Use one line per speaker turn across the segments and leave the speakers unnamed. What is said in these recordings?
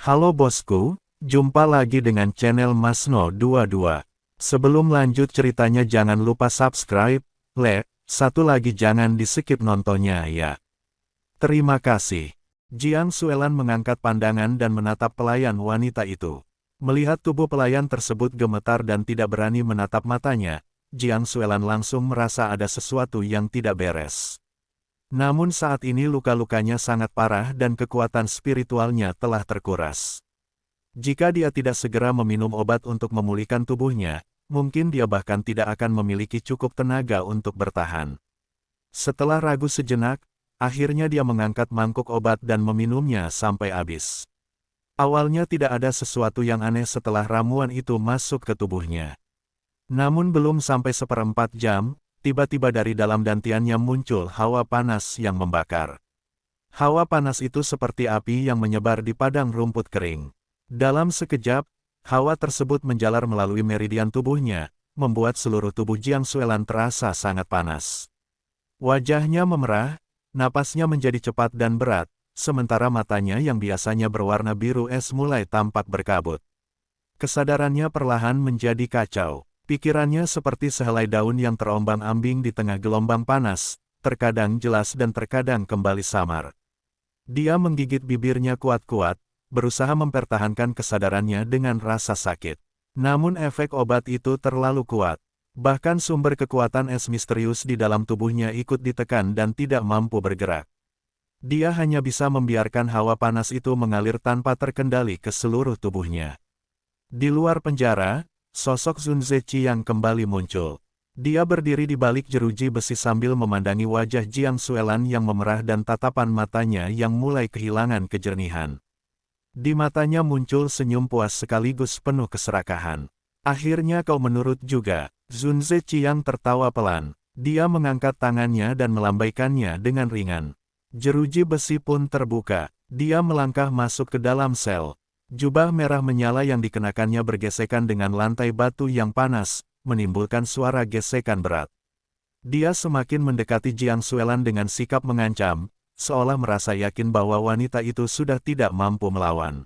Halo bosku, jumpa lagi dengan channel Masno22. Sebelum lanjut ceritanya jangan lupa subscribe, like, satu lagi jangan di-skip nontonnya ya. Terima kasih. Jiang Xuelan mengangkat pandangan dan menatap pelayan wanita itu. Melihat tubuh pelayan tersebut gemetar dan tidak berani menatap matanya, Jiang Xuelan langsung merasa ada sesuatu yang tidak beres. Namun saat ini luka-lukanya sangat parah dan kekuatan spiritualnya telah terkuras. Jika dia tidak segera meminum obat untuk memulihkan tubuhnya, mungkin dia bahkan tidak akan memiliki cukup tenaga untuk bertahan. Setelah ragu sejenak, akhirnya dia mengangkat mangkuk obat dan meminumnya sampai habis. Awalnya tidak ada sesuatu yang aneh setelah ramuan itu masuk ke tubuhnya. Namun belum sampai seperempat jam, tiba-tiba dari dalam dantiannya muncul hawa panas yang membakar. Hawa panas itu seperti api yang menyebar di padang rumput kering. Dalam sekejap, hawa tersebut menjalar melalui meridian tubuhnya, membuat seluruh tubuh Jiang Xuelan terasa sangat panas. Wajahnya memerah, napasnya menjadi cepat dan berat, sementara matanya yang biasanya berwarna biru es mulai tampak berkabut. Kesadarannya perlahan menjadi kacau. Pikirannya seperti sehelai daun yang terombang-ambing di tengah gelombang panas, terkadang jelas dan terkadang kembali samar. Dia menggigit bibirnya kuat-kuat, berusaha mempertahankan kesadarannya dengan rasa sakit. Namun efek obat itu terlalu kuat. Bahkan sumber kekuatan es misterius di dalam tubuhnya ikut ditekan dan tidak mampu bergerak. Dia hanya bisa membiarkan hawa panas itu mengalir tanpa terkendali ke seluruh tubuhnya. Di luar penjara, sosok Sun Zechi yang kembali muncul. Dia berdiri di balik jeruji besi sambil memandangi wajah Jiang Xuelan yang memerah dan tatapan matanya yang mulai kehilangan kejernihan. Di matanya muncul senyum puas sekaligus penuh keserakahan. Akhirnya kau menurut juga, Sun Zechi yang tertawa pelan. Dia mengangkat tangannya dan melambaikannya dengan ringan. Jeruji besi pun terbuka. Dia melangkah masuk ke dalam sel. Jubah merah menyala yang dikenakannya bergesekan dengan lantai batu yang panas, menimbulkan suara gesekan berat. Dia semakin mendekati Jiang Xuelan dengan sikap mengancam, seolah merasa yakin bahwa wanita itu sudah tidak mampu melawan.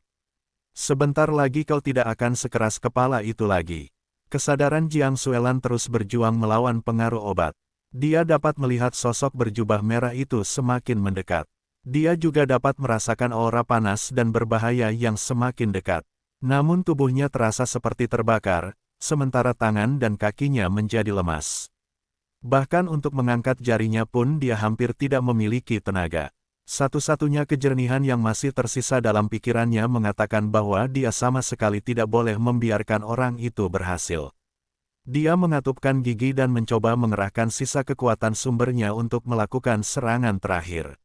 Sebentar lagi kau tidak akan sekeras kepala itu lagi. Kesadaran Jiang Xuelan terus berjuang melawan pengaruh obat. Dia dapat melihat sosok berjubah merah itu semakin mendekat. Dia juga dapat merasakan aura panas dan berbahaya yang semakin dekat. Namun tubuhnya terasa seperti terbakar, sementara tangan dan kakinya menjadi lemas. Bahkan untuk mengangkat jarinya pun dia hampir tidak memiliki tenaga. Satu-satunya kejernihan yang masih tersisa dalam pikirannya mengatakan bahwa dia sama sekali tidak boleh membiarkan orang itu berhasil. Dia mengatupkan gigi dan mencoba mengerahkan sisa kekuatan sumbernya untuk melakukan serangan terakhir.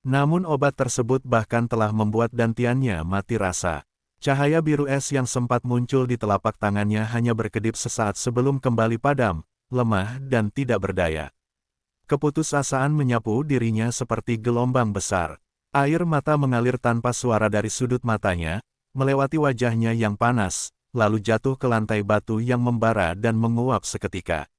Namun obat tersebut bahkan telah membuat dantiannya mati rasa. Cahaya biru es yang sempat muncul di telapak tangannya hanya berkedip sesaat sebelum kembali padam, lemah dan tidak berdaya. Keputusasaan menyapu dirinya seperti gelombang besar. Air mata mengalir tanpa suara dari sudut matanya, melewati wajahnya yang panas, lalu jatuh ke lantai batu yang membara dan menguap seketika.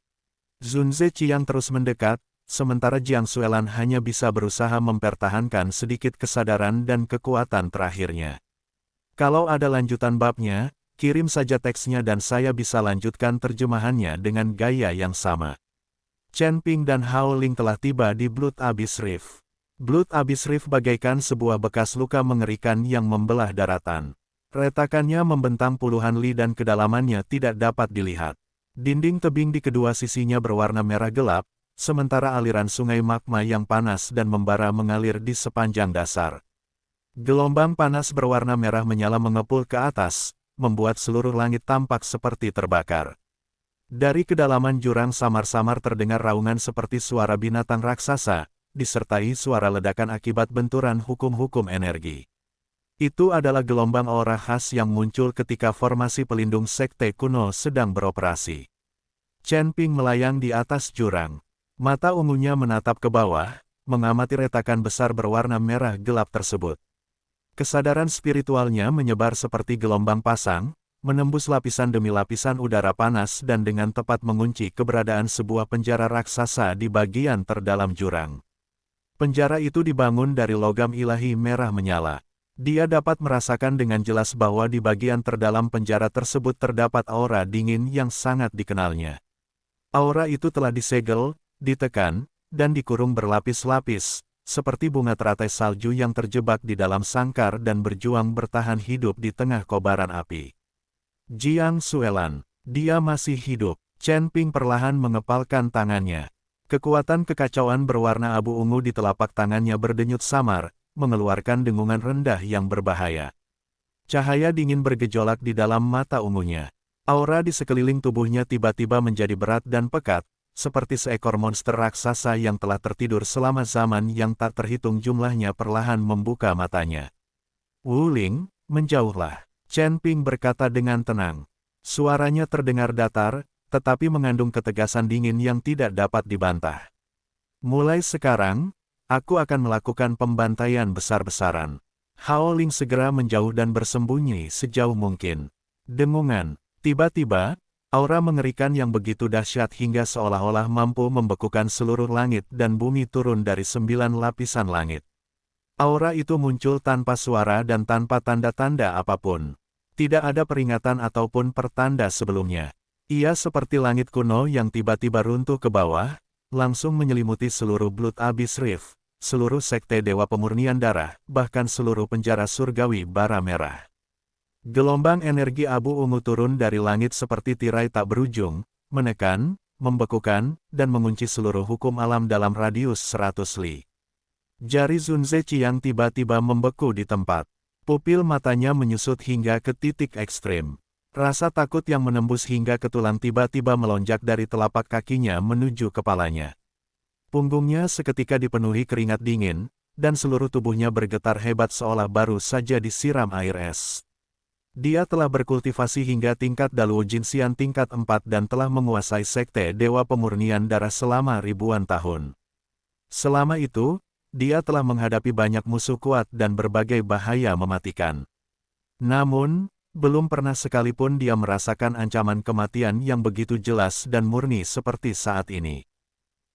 Sun Zechi yang terus mendekat, sementara Jiang Xuelan hanya bisa berusaha mempertahankan sedikit kesadaran dan kekuatan terakhirnya. Kalau ada lanjutan babnya, kirim saja teksnya dan saya bisa lanjutkan terjemahannya dengan gaya yang sama. Chen Ping dan Hao Ling telah tiba di Blood Abyss Rift. Blood Abyss Rift bagaikan sebuah bekas luka mengerikan yang membelah daratan. Retakannya membentang puluhan li dan kedalamannya tidak dapat dilihat. Dinding tebing di kedua sisinya berwarna merah gelap, sementara aliran sungai magma yang panas dan membara mengalir di sepanjang dasar. Gelombang panas berwarna merah menyala mengepul ke atas, membuat seluruh langit tampak seperti terbakar. Dari kedalaman jurang samar-samar terdengar raungan seperti suara binatang raksasa, disertai suara ledakan akibat benturan hukum-hukum energi. Itu adalah gelombang aura khas yang muncul ketika formasi pelindung sekte kuno sedang beroperasi. Chen Ping melayang di atas jurang. Mata ungunya menatap ke bawah, mengamati retakan besar berwarna merah gelap tersebut. Kesadaran spiritualnya menyebar seperti gelombang pasang, menembus lapisan demi lapisan udara panas dan dengan tepat mengunci keberadaan sebuah penjara raksasa di bagian terdalam jurang. Penjara itu dibangun dari logam ilahi merah menyala. Dia dapat merasakan dengan jelas bahwa di bagian terdalam penjara tersebut terdapat aura dingin yang sangat dikenalnya. Aura itu telah disegel, ditekan, dan dikurung berlapis-lapis, seperti bunga teratai salju yang terjebak di dalam sangkar dan berjuang bertahan hidup di tengah kobaran api. Jiang Xuelan, dia masih hidup. Chen Ping perlahan mengepalkan tangannya. Kekuatan kekacauan berwarna abu ungu di telapak tangannya berdenyut samar, mengeluarkan dengungan rendah yang berbahaya. Cahaya dingin bergejolak di dalam mata ungunya. Aura di sekeliling tubuhnya tiba-tiba menjadi berat dan pekat, seperti seekor monster raksasa yang telah tertidur selama zaman yang tak terhitung jumlahnya perlahan membuka matanya. Wu Ling, menjauhlah. Chen Ping berkata dengan tenang. Suaranya terdengar datar, tetapi mengandung ketegasan dingin yang tidak dapat dibantah. Mulai sekarang, aku akan melakukan pembantaian besar-besaran. Hao Ling segera menjauh dan bersembunyi sejauh mungkin. Dengungan, tiba-tiba, aura mengerikan yang begitu dahsyat hingga seolah-olah mampu membekukan seluruh langit dan bumi turun dari 9 lapisan langit. Aura itu muncul tanpa suara dan tanpa tanda-tanda apapun. Tidak ada peringatan ataupun pertanda sebelumnya. Ia seperti langit kuno yang tiba-tiba runtuh ke bawah, langsung menyelimuti seluruh Blood Abyss Rift, seluruh sekte Dewa Pemurnian Darah, bahkan seluruh penjara surgawi bara merah. Gelombang energi abu ungu turun dari langit seperti tirai tak berujung, menekan, membekukan, dan mengunci seluruh hukum alam dalam radius 100 li. Jari Sun Zheqiang tiba-tiba membeku di tempat. Pupil matanya menyusut hingga ke titik ekstrim. Rasa takut yang menembus hingga ke tulang tiba-tiba melonjak dari telapak kakinya menuju kepalanya. Punggungnya seketika dipenuhi keringat dingin, dan seluruh tubuhnya bergetar hebat seolah baru saja disiram air es. Dia telah berkultivasi hingga tingkat Daluo Jinxian tingkat 4 dan telah menguasai sekte Dewa Pemurnian Darah selama ribuan tahun. Selama itu, dia telah menghadapi banyak musuh kuat dan berbagai bahaya mematikan. Namun, belum pernah sekalipun dia merasakan ancaman kematian yang begitu jelas dan murni seperti saat ini.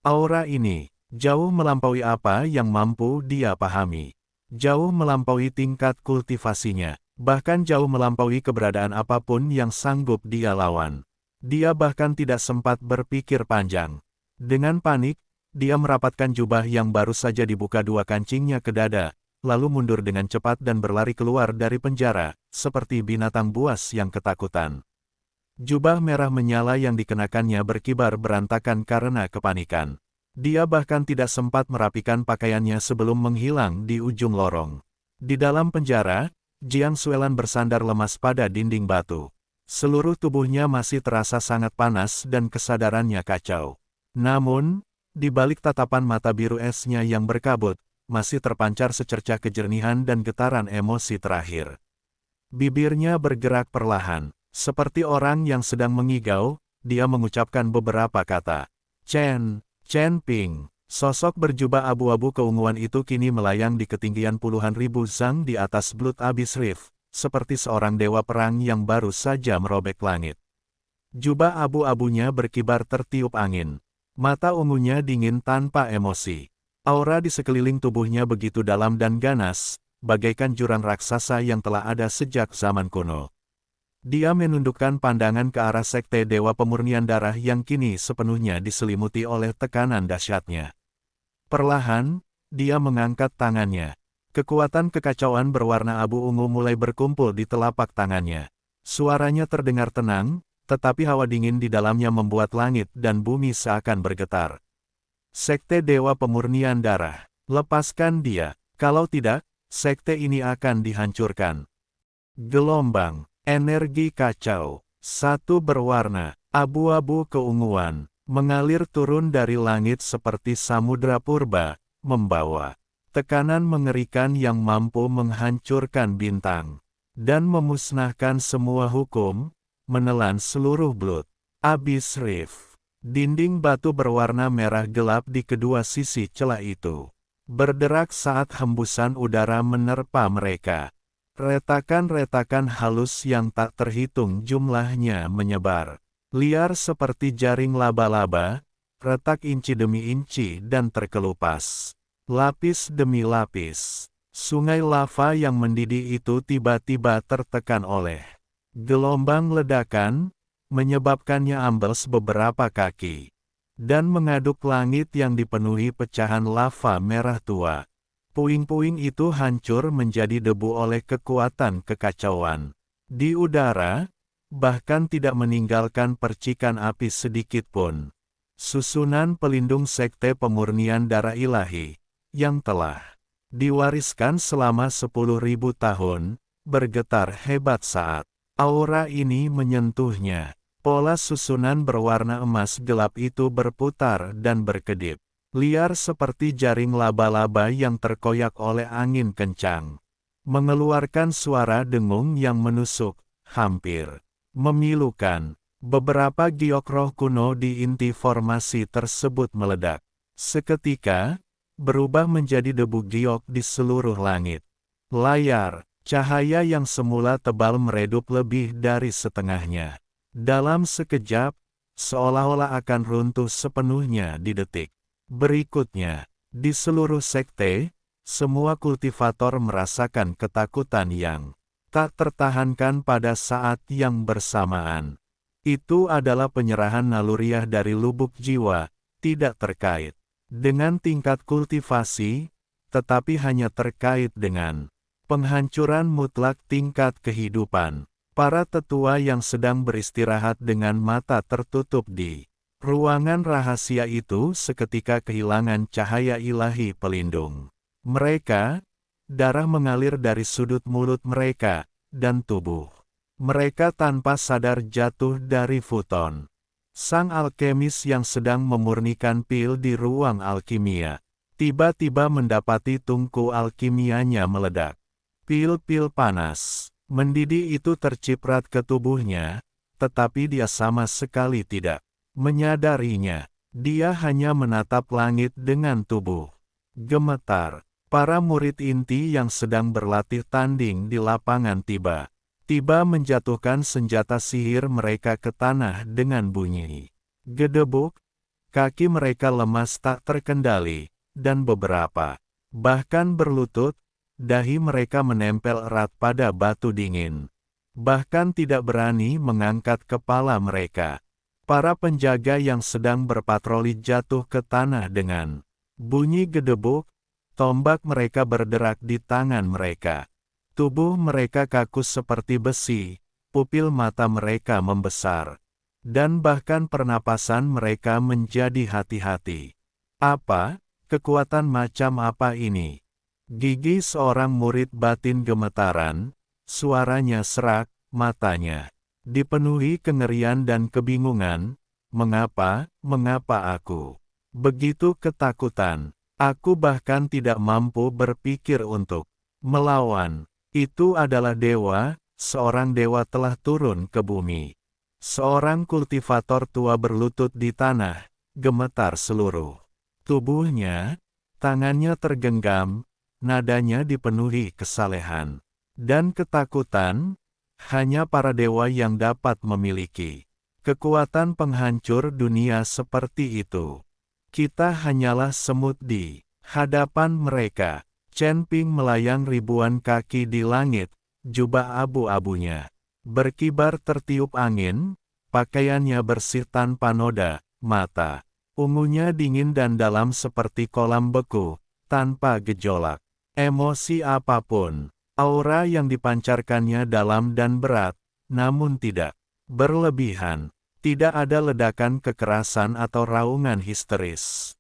Aura ini, jauh melampaui apa yang mampu dia pahami. Jauh melampaui tingkat kultivasinya, bahkan jauh melampaui keberadaan apapun yang sanggup dia lawan. Dia bahkan tidak sempat berpikir panjang. Dengan panik, dia merapatkan jubah yang baru saja dibuka dua kancingnya ke dada, lalu mundur dengan cepat dan berlari keluar dari penjara, seperti binatang buas yang ketakutan. Jubah merah menyala yang dikenakannya berkibar berantakan karena kepanikan. Dia bahkan tidak sempat merapikan pakaiannya sebelum menghilang di ujung lorong. Di dalam penjara, Jiang Xuelan bersandar lemas pada dinding batu. Seluruh tubuhnya masih terasa sangat panas dan kesadarannya kacau. Namun, di balik tatapan mata biru esnya yang berkabut, masih terpancar secercah kejernihan dan getaran emosi terakhir. Bibirnya bergerak perlahan, seperti orang yang sedang mengigau, dia mengucapkan beberapa kata. Chen Ping. Sosok berjubah abu-abu keunguan itu kini melayang di ketinggian puluhan ribu zang di atas Blood Abyss Rift, seperti seorang dewa perang yang baru saja merobek langit. Jubah abu-abunya berkibar tertiup angin. Mata ungunya dingin tanpa emosi. Aura di sekeliling tubuhnya begitu dalam dan ganas, bagaikan jurang raksasa yang telah ada sejak zaman kuno. Dia menundukkan pandangan ke arah sekte Dewa Pemurnian Darah yang kini sepenuhnya diselimuti oleh tekanan dahsyatnya. Perlahan, dia mengangkat tangannya. Kekuatan kekacauan berwarna abu ungu mulai berkumpul di telapak tangannya. Suaranya terdengar tenang, tetapi hawa dingin di dalamnya membuat langit dan bumi seakan bergetar. Sekte Dewa Pemurnian Darah, lepaskan dia, kalau tidak, sekte ini akan dihancurkan. Gelombang, energi kacau, satu berwarna, abu-abu keunguan, mengalir turun dari langit seperti samudra purba, membawa tekanan mengerikan yang mampu menghancurkan bintang, dan memusnahkan semua hukum, menelan seluruh Blood Abyss Rift. Dinding batu berwarna merah gelap di kedua sisi celah itu berderak saat hembusan udara menerpa mereka. Retakan-retakan halus yang tak terhitung jumlahnya menyebar, liar seperti jaring laba-laba, retak inci demi inci dan terkelupas. Lapis demi lapis. Sungai lava yang mendidih itu tiba-tiba tertekan oleh gelombang ledakan, menyebabkannya ambles beberapa kaki, dan mengaduk langit yang dipenuhi pecahan lava merah tua. Puing-puing itu hancur menjadi debu oleh kekuatan kekacauan di udara, bahkan tidak meninggalkan percikan api sedikit pun. Susunan pelindung sekte pemurnian darah ilahi, yang telah diwariskan selama 10.000 tahun, bergetar hebat saat aura ini menyentuhnya. Pola susunan berwarna emas gelap itu berputar dan berkedip, liar seperti jaring laba-laba yang terkoyak oleh angin kencang, mengeluarkan suara dengung yang menusuk, hampir memilukan. Beberapa giok roh kuno di inti formasi tersebut meledak. Seketika, berubah menjadi debu giok di seluruh langit. Layar, cahaya yang semula tebal meredup lebih dari setengahnya. Dalam sekejap, seolah-olah akan runtuh sepenuhnya di detik berikutnya. Di seluruh sekte, semua kultivator merasakan ketakutan yang tak tertahankan pada saat yang bersamaan. Itu adalah penyerahan naluriah dari lubuk jiwa, tidak terkait dengan tingkat kultivasi, tetapi hanya terkait dengan penghancuran mutlak tingkat kehidupan. Para tetua yang sedang beristirahat dengan mata tertutup di ruangan rahasia itu seketika kehilangan cahaya ilahi pelindung mereka. Darah mengalir dari sudut mulut mereka, dan tubuh mereka tanpa sadar jatuh dari futon. Sang alkemis yang sedang memurnikan pil di ruang alkimia, tiba-tiba mendapati tungku alkimianya meledak. Pil-pil panas, mendidih itu terciprat ke tubuhnya, tetapi dia sama sekali tidak menyadarinya. Dia hanya menatap langit dengan tubuh gemetar. Para murid inti yang sedang berlatih tanding di lapangan tiba-tiba menjatuhkan senjata sihir mereka ke tanah dengan bunyi gedebuk. Kaki mereka lemas tak terkendali, dan beberapa bahkan berlutut. Dahi mereka menempel erat pada batu dingin, bahkan tidak berani mengangkat kepala mereka. Para penjaga yang sedang berpatroli jatuh ke tanah dengan bunyi gedebuk. Tombak mereka berderak di tangan mereka. Tubuh mereka kaku seperti besi, pupil mata mereka membesar, dan bahkan pernapasan mereka menjadi hati-hati. Apa? Kekuatan macam apa ini? Gigi seorang murid batin gemetaran, suaranya serak, matanya dipenuhi kengerian dan kebingungan. Mengapa aku begitu ketakutan? Aku bahkan tidak mampu berpikir untuk melawan. Itu adalah dewa, seorang dewa telah turun ke bumi. Seorang kultivator tua berlutut di tanah, gemetar seluruh tubuhnya, tangannya tergenggam, nadanya dipenuhi kesalehan dan ketakutan. Hanya para dewa yang dapat memiliki kekuatan penghancur dunia seperti itu. Kita hanyalah semut di hadapan mereka. Chen Ping melayang ribuan kaki di langit, jubah abu-abunya berkibar tertiup angin, pakaiannya bersih tanpa noda, mata ungunya dingin dan dalam seperti kolam beku, tanpa gejolak emosi apapun. Aura yang dipancarkannya dalam dan berat, namun tidak berlebihan. Tidak ada ledakan kekerasan atau raungan histeris.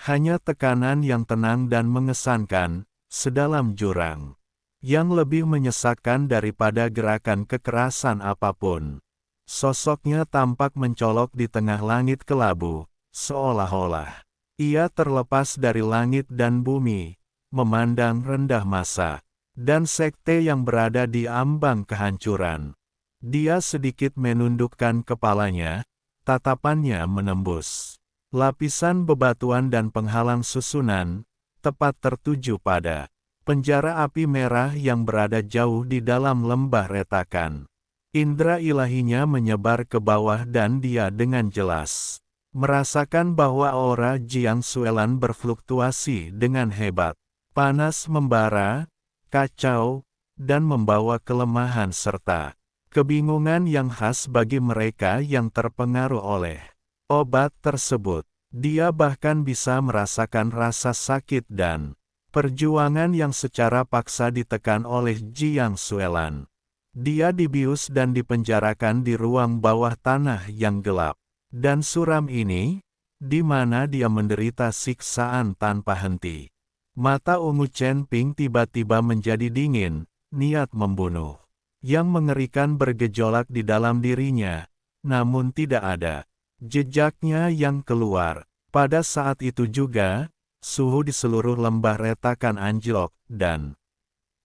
Hanya tekanan yang tenang dan mengesankan, sedalam jurang. Yang lebih menyesakkan daripada gerakan kekerasan apapun. Sosoknya tampak mencolok di tengah langit kelabu, seolah-olah ia terlepas dari langit dan bumi, memandang rendah massa dan sekte yang berada di ambang kehancuran. Dia sedikit menundukkan kepalanya, tatapannya menembus lapisan bebatuan dan penghalang susunan, tepat tertuju pada penjara api merah yang berada jauh di dalam lembah retakan. Indra ilahinya menyebar ke bawah dan dia dengan jelas merasakan bahwa aura Jiang Suelan berfluktuasi dengan hebat. Panas membara, kacau, dan membawa kelemahan serta kebingungan yang khas bagi mereka yang terpengaruh oleh obat tersebut. Dia bahkan bisa merasakan rasa sakit dan perjuangan yang secara paksa ditekan oleh Jiang Xuelan. Dia dibius dan dipenjarakan di ruang bawah tanah yang gelap dan suram ini, di mana dia menderita siksaan tanpa henti. Mata ungu Chen Ping tiba-tiba menjadi dingin, niat membunuh yang mengerikan bergejolak di dalam dirinya, namun tidak ada jejaknya yang keluar. Pada saat itu juga, suhu di seluruh lembah retakan anjlok, dan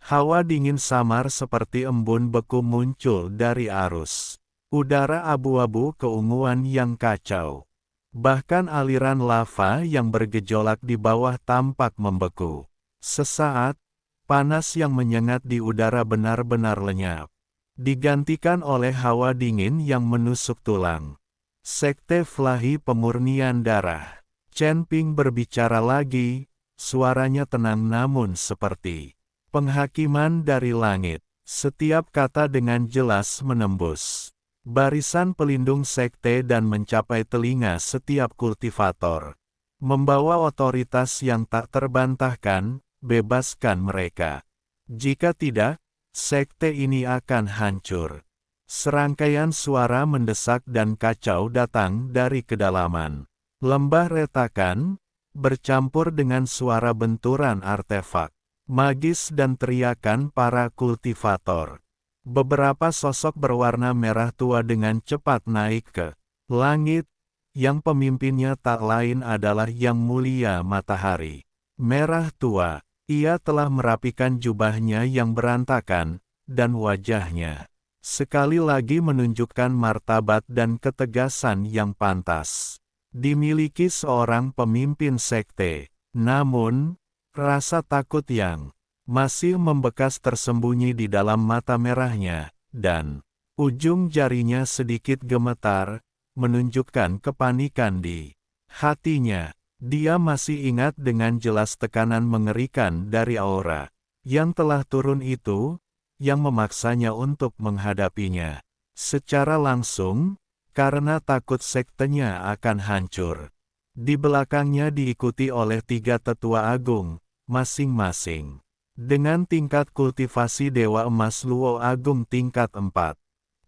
hawa dingin samar seperti embun beku muncul dari arus udara abu-abu keunguan yang kacau. Bahkan aliran lava yang bergejolak di bawah tampak membeku. Sesaat, panas yang menyengat di udara benar-benar lenyap, digantikan oleh hawa dingin yang menusuk tulang. Sekte Flahi Pemurnian Darah. Chen Ping berbicara lagi, suaranya tenang namun seperti penghakiman dari langit. Setiap kata dengan jelas menembus barisan pelindung sekte dan mencapai telinga setiap kultivator. Membawa otoritas yang tak terbantahkan, bebaskan mereka. Jika tidak, sekte ini akan hancur. Serangkaian suara mendesak dan kacau datang dari kedalaman lembah retakan, bercampur dengan suara benturan artefak magis dan teriakan para kultivator. Beberapa sosok berwarna merah tua dengan cepat naik ke langit, yang pemimpinnya tak lain adalah Yang Mulia Matahari. Merah tua, ia telah merapikan jubahnya yang berantakan, dan wajahnya sekali lagi menunjukkan martabat dan ketegasan yang pantas dimiliki seorang pemimpin sekte. Namun, rasa takut yang masih membekas tersembunyi di dalam mata merahnya, dan ujung jarinya sedikit gemetar, menunjukkan kepanikan di hatinya. Dia masih ingat dengan jelas tekanan mengerikan dari aura yang telah turun itu, yang memaksanya untuk menghadapinya secara langsung, karena takut sektenya akan hancur. Di belakangnya diikuti oleh 3 tetua agung, masing-masing dengan tingkat kultivasi Dewa Emas Luo Agung tingkat 4.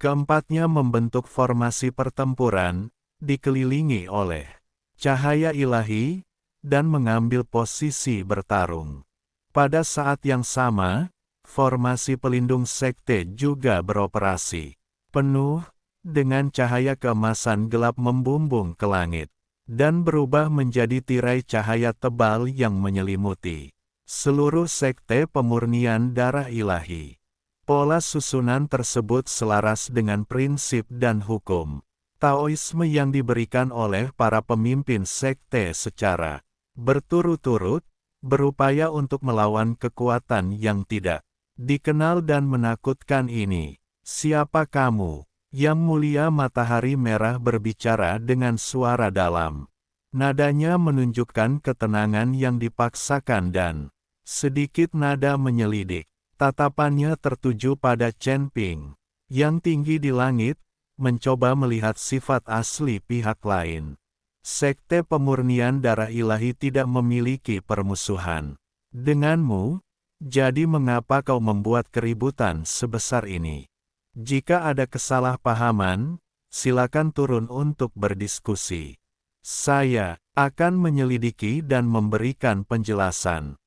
Keempatnya membentuk formasi pertempuran, dikelilingi oleh cahaya ilahi, dan mengambil posisi bertarung. Pada saat yang sama, formasi pelindung sekte juga beroperasi, penuh dengan cahaya keemasan gelap membumbung ke langit, dan berubah menjadi tirai cahaya tebal yang menyelimuti seluruh sekte pemurnian darah ilahi. Pola susunan tersebut selaras dengan prinsip dan hukum Taoisme yang diberikan oleh para pemimpin sekte secara berturut-turut, berupaya untuk melawan kekuatan yang tidak dikenal dan menakutkan ini. Siapa kamu? Yang Mulia Matahari Merah berbicara dengan suara dalam. Nadanya menunjukkan ketenangan yang dipaksakan dan sedikit nada menyelidik. Tatapannya tertuju pada Chen Ping, yang tinggi di langit, mencoba melihat sifat asli pihak lain. Sekte pemurnian darah ilahi tidak memiliki permusuhan denganmu, jadi mengapa kau membuat keributan sebesar ini? Jika ada kesalahpahaman, silakan turun untuk berdiskusi. Saya akan menyelidiki dan memberikan penjelasan.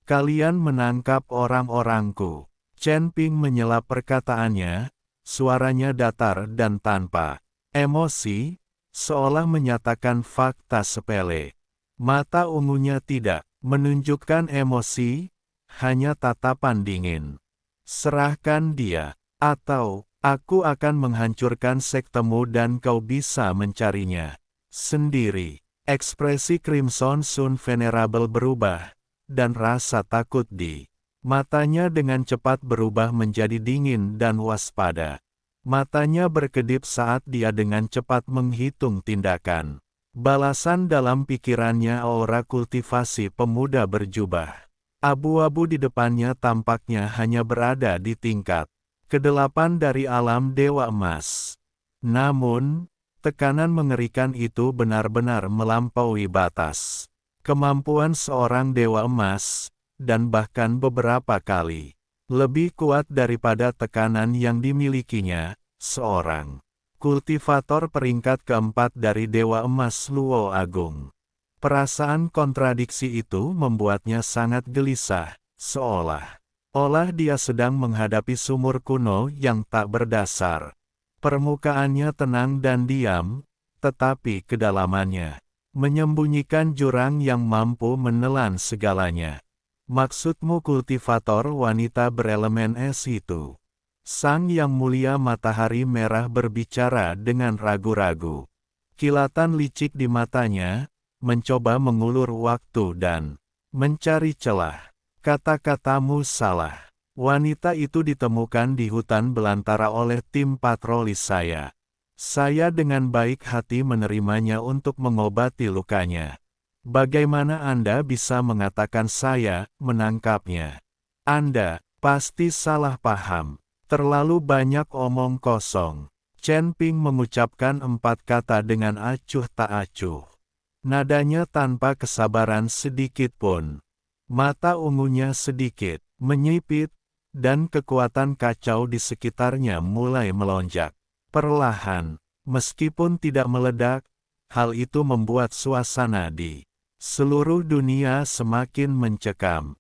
Kalian menangkap orang-orangku. Chen Ping menyela perkataannya, suaranya datar dan tanpa emosi, seolah menyatakan fakta sepele. Mata ungunya tidak menunjukkan emosi, hanya tatapan dingin. Serahkan dia, atau aku akan menghancurkan sektemu dan kau bisa mencarinya sendiri. Ekspresi Crimson Sun Venerable berubah, dan rasa takut di matanya dengan cepat berubah menjadi dingin dan waspada. Matanya berkedip saat dia dengan cepat menghitung tindakan balasan dalam pikirannya. Aura kultivasi pemuda berjubah Abu-abu di depannya tampaknya hanya berada di tingkat ke-8 dari alam Dewa Emas. Namun, tekanan mengerikan itu benar-benar melampaui batas kemampuan seorang Dewa Emas, dan bahkan beberapa kali lebih kuat daripada tekanan yang dimilikinya, seorang kultivator peringkat keempat dari Dewa Emas Luo Agung. Perasaan kontradiksi itu membuatnya sangat gelisah, seolah-olah dia sedang menghadapi sumur kuno yang tak berdasar. Permukaannya tenang dan diam, tetapi kedalamannya menyembunyikan jurang yang mampu menelan segalanya. Maksudmu kultivator wanita berelemen es itu? Sang Yang Mulia Matahari Merah berbicara dengan ragu-ragu. Kilatan licik di matanya, mencoba mengulur waktu dan mencari celah. Kata-katamu salah. Wanita itu ditemukan di hutan belantara oleh tim patroli saya. Saya dengan baik hati menerimanya untuk mengobati lukanya. Bagaimana Anda bisa mengatakan saya menangkapnya? Anda pasti salah paham. Terlalu banyak omong kosong. Chen Ping mengucapkan 4 kata dengan acuh tak acuh. Nadanya tanpa kesabaran sedikit pun. Mata ungunya sedikit menyipit, dan kekuatan kacau di sekitarnya mulai melonjak. Perlahan, meskipun tidak meledak, hal itu membuat suasana di seluruh dunia semakin mencekam.